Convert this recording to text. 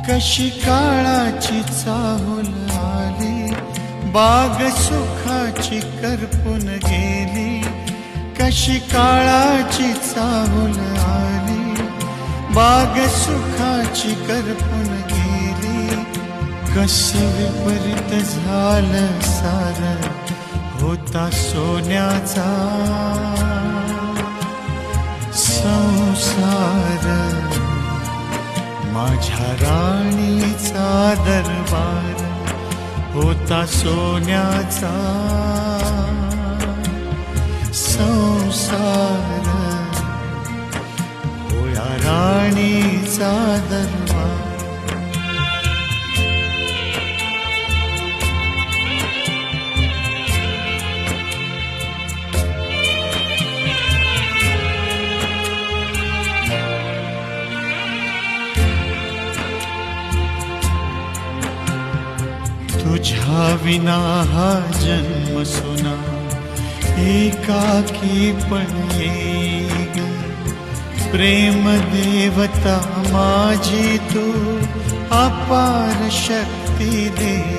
कशी काळाची चाहुल आली, बाग सुखाची करपून गेली. कशी काळाची चाहुल आली, बाग सुखाची करपून गेली. कसे विपरीत झालं सारं, होता सोन्याचा संसार. माझ्या राणीचा दरबार, होता सोन्याचा संसार. होया राणीचा दरबार. तुझ्या विना हा जन्म सुना, एकाकी पण येईल. प्रेम देवता माझी तू, अपार शक्ती दे.